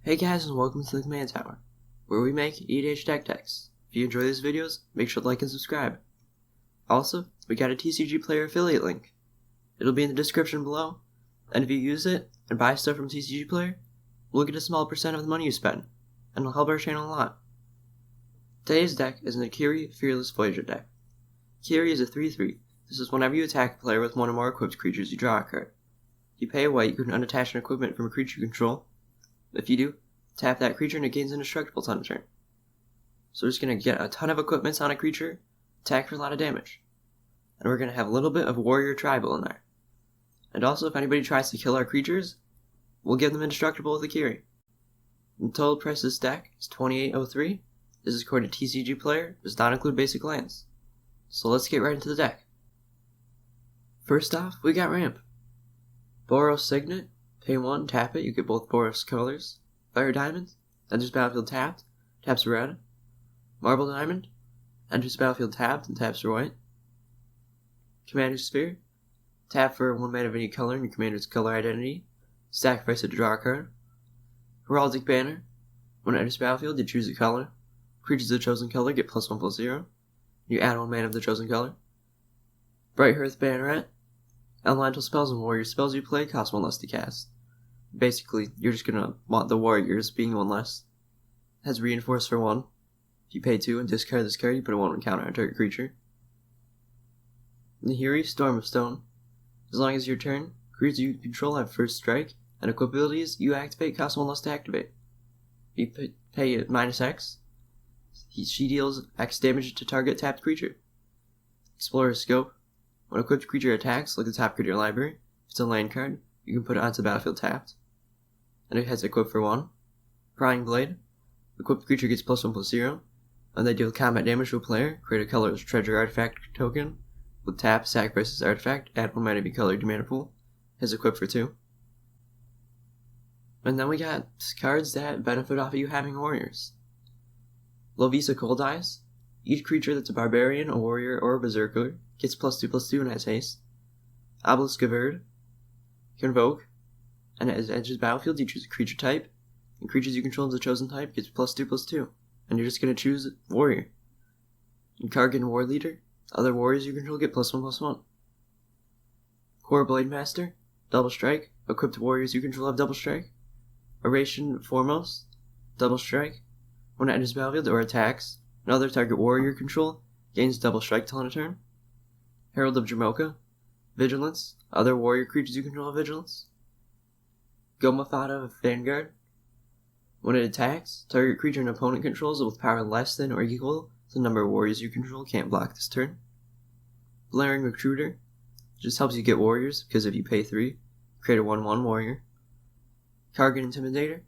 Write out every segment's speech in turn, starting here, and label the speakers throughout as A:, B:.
A: Hey guys, and welcome to the Command Tower, where we make EDH deck decks. If you enjoy these videos, make sure to like and subscribe. Also, we got a TCG Player affiliate link. It'll be in the description below, and if you use it and buy stuff from TCG Player, we'll get a small percent of the money you spend, and it'll help our channel a lot. Today's deck is an Akiri Fearless Voyager deck. Akiri is a 3/3. This is whenever you attack a player with one or more equipped creatures, you draw a card. If you pay a white, you can unattach an equipment from a creature you control. If you do, tap that creature and it gains indestructible on a turn. So we're just going to get a ton of equipments on a creature, attack for a lot of damage. And we're going to have a little bit of Warrior Tribal in there. And also, if anybody tries to kill our creatures, we'll give them indestructible with Akiri. The total price of this deck is $28.03. This is according to TCG Player, does not include basic lands. So let's get right into the deck. First off, we got Ramp. Boros Signet, pay 1, tap it, you get both Boros colors. Fire Diamond, enters battlefield tapped, taps red. Marble Diamond, enters battlefield tapped and taps white. Commander's Sphere, tap for 1 mana of any color in your commander's color identity, sacrifice it to draw a card. Heraldic Banner, when it enters battlefield, you choose a color. Creatures of the chosen color get +1/+0. You add 1 mana of the chosen color. Bright Hearth Banneret, elemental spells and warrior spells you play cost 1 less to cast. Basically, you're just gonna want the warriors being 1 less. It has reinforce for 1. If you pay 2 and discard this card, you put a 1/1 counter on target creature. Nahiri, Storm of Stone. As long as your turn, creatures you control have first strike, and equip abilities you activate cost 1 less to activate. If you pay it -X, she deals X damage to target tapped creature. Explorer's Scope. When equipped creature attacks, look at the top card of your library. If it's a land card, you can put it onto the battlefield tapped. And it has equip for 1. Prying Blade. Equipped creature gets +1/+0. When they deal combat damage to a player, create a colorless treasure artifact token. With tap, sacrifice this artifact, add 1 mana to be colored to mana pool. Has equip for 2. And then we got cards that benefit off of you having warriors. Lovisa Cold Eyes. Each creature that's a barbarian, a warrior, or a berserker gets +2/+2 and has haste. Obelisk of Erd. Convoke. And as it enters battlefield, you choose a creature type. And creatures you control of the chosen type gets +2/+2. And you're just going to choose warrior. And Kargan War Leader. Other warriors you control get +1/+1. Core Blade Master. Double Strike. Equipped warriors you control have double strike. Oration Foremost. Double Strike. When it enters battlefield or attacks, another target warrior control gains double strike till end of turn. Herald of Jamoka. Vigilance. Other warrior creatures you control have vigilance. Gomafada of Vanguard. When it attacks, target creature an opponent controls with power less than or equal to the number of warriors you control can't block this turn. Blaring Recruiter. Just helps you get warriors, because if you pay 3, create a 1/1 warrior. Kargan Intimidator.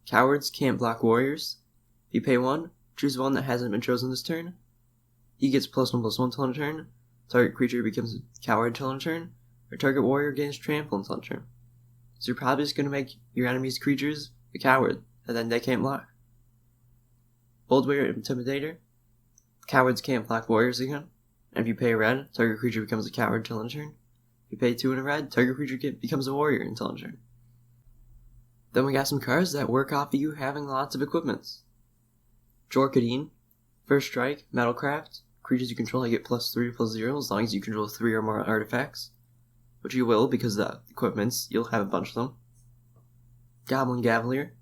A: Cowards can't block warriors. If you pay 1, choose one that hasn't been chosen this turn. He gets +1/+1 till end of turn. Target creature becomes a coward till end of turn. Or target warrior gains trample until end of turn. So you're probably just going to make your enemy's creatures a coward, and then they can't block. Boldware Intimidator. Cowards can't block warriors again. And if you pay a red, target creature becomes a coward till end of turn. If you pay 2 and a red, target creature becomes a warrior until end of turn. Then we got some cards that work off of you having lots of equipments. Jorkadine. First strike, Metalcraft. Creatures you control get +3/+0 as long as you control 3 or more artifacts. Which you will, because the equipments, you'll have a bunch of them. Goblin Cavalier.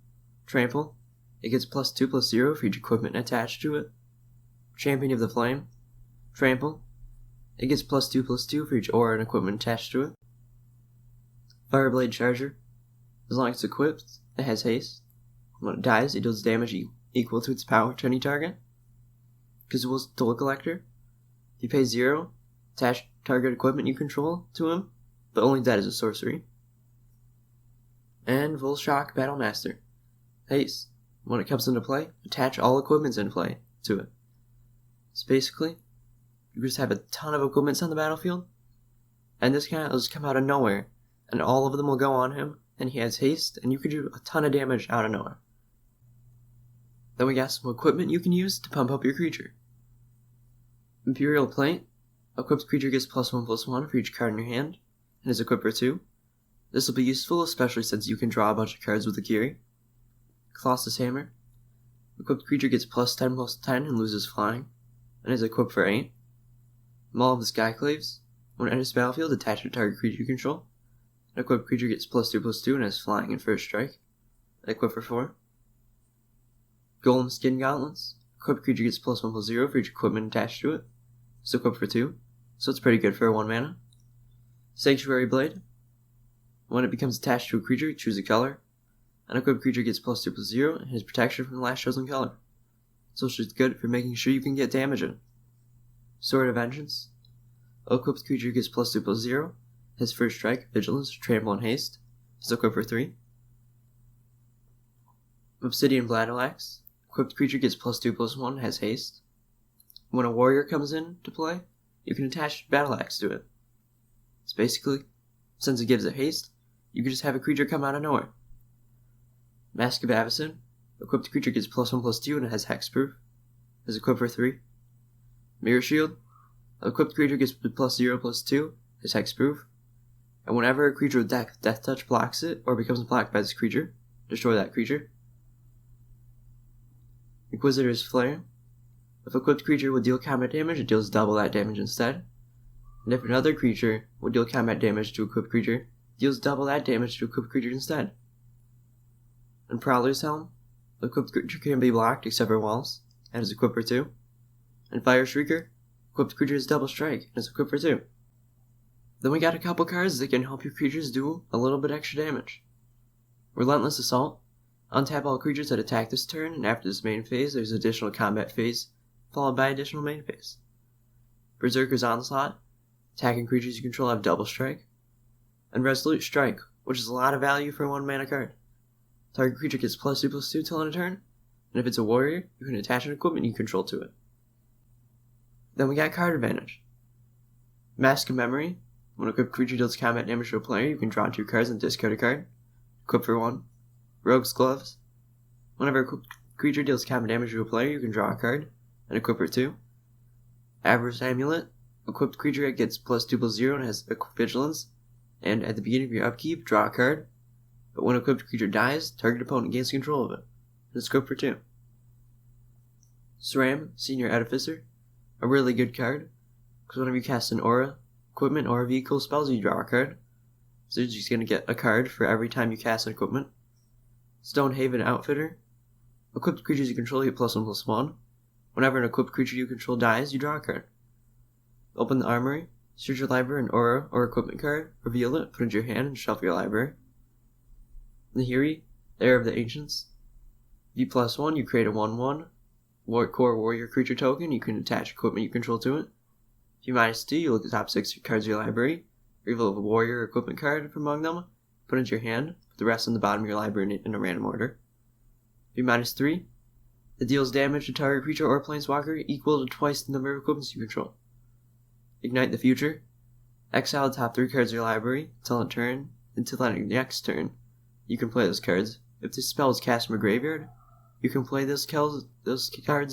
A: Trample. It gets +2/+0 for each equipment attached to it. Champion of the Flame. Trample. It gets +2/+2 for each aura and equipment attached to it. Fireblade Charger. As long as it's equipped, it has haste. When it dies, it deals damage equal to its power to any target. Kazul's Toll Collector. If you pay 0, attach target equipment you control to him, but only that is a sorcery. And Volshock Battlemaster. Haste. When it comes into play, attach all equipments in play to it. So basically, you just have a ton of equipments on the battlefield, and this guy will just come out of nowhere, and all of them will go on him, and he has haste, and you can do a ton of damage out of nowhere. Then we got some equipment you can use to pump up your creature. Imperial Plate. Equipped creature gets +1/+1 for each card in your hand, and is equipped for 2. This will be useful, especially since you can draw a bunch of cards with Akiri. Colossus Hammer. Equipped creature gets +10/+10 and loses flying, and is equipped for 8. Maul of the Skyclaves. When it enters the battlefield, attach to target creature you control. An equipped creature gets +2/+2 and has flying and first strike, equipped for 4. Golem Skin Gauntlets. Equipped creature gets +1/+0 for each equipment attached to it. It's equipped for 2, so it's pretty good for 1 mana. Sanctuary Blade. When it becomes attached to a creature, choose a color. An equipped creature gets +2/+0 and has protection from the last chosen color. So it's good for making sure you can get damage in. Sword of Vengeance. Equipped creature gets +2/+0, has first strike, vigilance, trample, and haste. It's equipped for 3. Obsidian Battleaxe. Equipped creature gets +2/+1, has haste. When a warrior comes in to play, you can attach Battleaxe to it. It's basically, since it gives it haste, you can just have a creature come out of nowhere. Mask of Avacyn. Equipped creature gets +1/+2 and it has hexproof. Is equipped for 3. Mirror Shield. Equipped creature gets +0/+2, is hexproof. And whenever a creature with Death Touch blocks it, or becomes blocked by this creature, destroy that creature. Inquisitor's Flare. If equipped creature would deal combat damage, it deals double that damage instead. And if another creature would deal combat damage to equipped creature, it deals double that damage to equipped creature instead. And Prowler's Helm. Equipped creature can be blocked except for walls, and is equipped for 2. And Fire Shrieker. Equipped creature is double strike, and is equipped for 2. Then we got a couple cards that can help your creatures do a little bit extra damage. Relentless Assault. Untap all creatures that attack this turn, and after this main phase, there's additional combat phase, followed by additional main phase. Berserker's Onslaught. Attacking creatures you control have double strike. And Resolute Strike, which is a lot of value for a 1 mana card. Target creature gets +2/+2 till end of turn, and if it's a warrior, you can attach an equipment you control to it. Then we got card advantage. Mask of Memory. When a equipped creature deals combat damage to a player, you can draw 2 cards and discard a card. Equipped for 1. Rogue's Gloves. Whenever a equipped creature deals combat damage to a player, you can draw a card and equip for 2. Avarice Amulet. Equipped creature gets +2/+0 and has vigilance, and at the beginning of your upkeep, draw a card. But when a equipped creature dies, target opponent gains control of it, and it's equipped for 2. SRAM, Senior Edificer. A really good card, because whenever you cast an aura, equipment, or vehicle spells, you draw a card. So you're just going to get a card for every time you cast an equipment. Stonehaven Outfitter. Equipped creatures you control get +1/+1. Whenever an equipped creature you control dies, you draw a card. Open the Armory. Search your library an aura or equipment card, reveal it, put it into your hand, and shuffle your library. Nahiri, Heir of the Ancients. V +1, you create a 1/1 core warrior creature token. You can attach equipment you control to it. If you -2, you look at the top 6 cards of your library, reveal a warrior or equipment card from among them, put it into your hand, put the rest on the bottom of your library in a random order. If you -3, it deals damage to target creature or planeswalker equal to twice the number of equipments you control. Ignite the Future. Exile the top 3 cards of your library until the next turn. You can play those cards. If this spell is cast from a graveyard, you can play those cards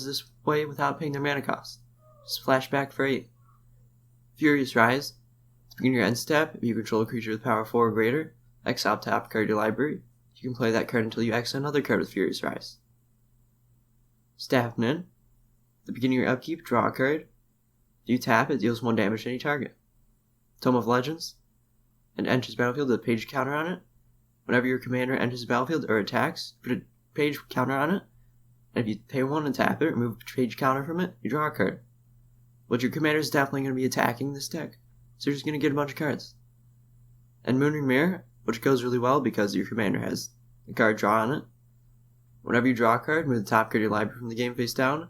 A: this way without paying their mana cost. Just flashback for 8. Furious Rise. At the beginning of your end step, if you control a creature with power 4 or greater, exile top card of your library. You can play that card until you exile another card with Furious Rise. Staff Nin. At the beginning of your upkeep, draw a card. If you tap, it deals 1 damage to any target. Tome of Legends. And enters battlefield with a page counter on it. Whenever your commander enters the battlefield or attacks, put a page counter on it. And if you pay 1 and tap it, remove the page counter from it, you draw a card. But your commander is definitely going to be attacking this deck, so you're just going to get a bunch of cards. And Moonring Mirror, which goes really well because your commander has a card draw on it. Whenever you draw a card, move the top card of your library from the game face down. At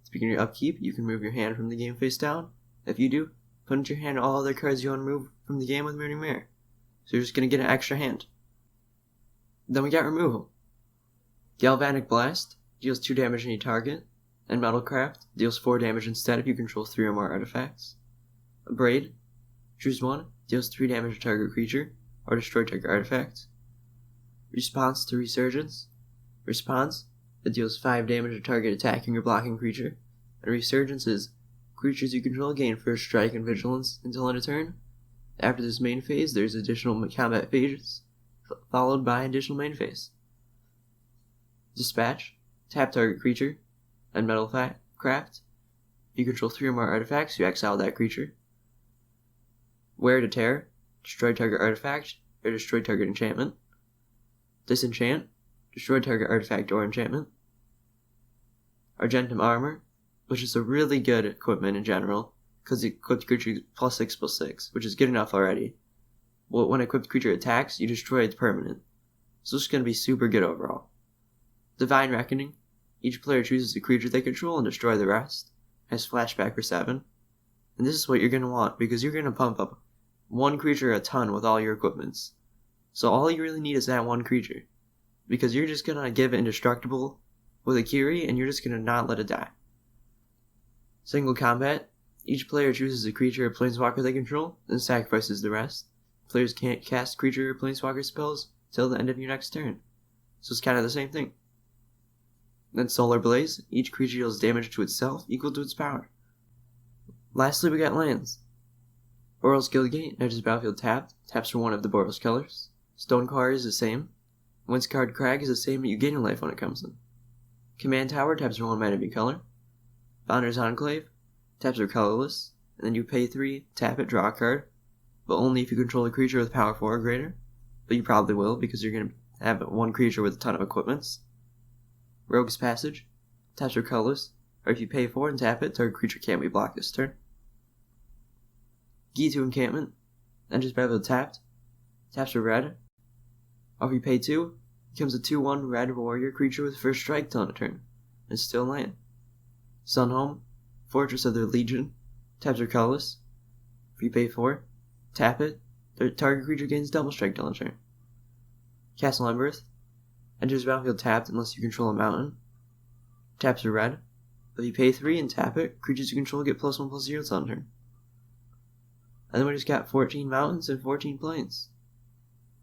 A: the beginning of your upkeep, you can move your hand from the game face down. If you do, put into your hand all other cards you want to move from the game with Moonring Mirror. So you're just going to get an extra hand. Then we got Removal. Galvanic Blast deals 2 damage to any target, and Metalcraft deals 4 damage instead if you control 3 or more artifacts. Braid. Choose 1, deals 3 damage to target creature, or destroy target artifacts. Response to Resurgence. Response. It deals 5 damage to target attacking or blocking creature, and Resurgence is creatures you control gain first strike and vigilance until end of turn. After this main phase, there's additional combat phases, followed by additional main phase. Dispatch. Tap target creature. And Metal Craft. If you control 3 or more artifacts, you exile that creature. Wear to Tear. Destroy target artifact or destroy target enchantment. Disenchant. Destroy target artifact or enchantment. Argentum Armor, which is a really good equipment in general, because the equipped creature is +6/+6, which is good enough already. But when an equipped creature attacks, you destroy its permanent. So this is going to be super good overall. Divine Reckoning. Each player chooses a creature they control and destroy the rest. Has flashback for 7. And this is what you're going to want, because you're going to pump up one creature a ton with all your equipments. So all you really need is that one creature, because you're just going to give it indestructible with Akiri, and you're just going to not let it die. Single Combat. Each player chooses a creature or planeswalker they control, and sacrifices the rest. Players can't cast creature or planeswalker spells till the end of your next turn. So it's kind of the same thing. Then Solar Blaze. Each creature deals damage to itself equal to its power. Lastly, we got lands. Boros Guildgate enters battlefield tapped, taps for 1 of the Boros colors. Stonecarver is the same. Windscarred Crag is the same, but you gain a life when it comes in. Command Tower taps for 1 mana of your color. Founder's Enclave taps for colorless, and then you pay 3, tap it, draw a card, but only if you control a creature with power 4 or greater, but you probably will because you're going to have one creature with a ton of equipments. Rogue's Passage taps for colorless, or if you pay 4 and tap it, target creature can't be blocked this turn. Gitu Encampment enters battlefield tapped, taps for red, or if you pay 2, becomes a 2/1 red warrior creature with first strike till end of turn, and still land. Sunhome, Fortress of the Legion, taps for colorless. If you pay 4, tap it, the target creature gains double strike till end of turn. Castle Embereth enters battlefield tapped unless you control a mountain, taps for red. If you pay 3 and tap it, creatures you control get +1/+0 till end of turn. And then we just got 14 mountains and 14 plains.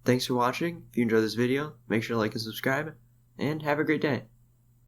A: Thanks for watching. If you enjoyed this video, make sure to like and subscribe, and have a great day.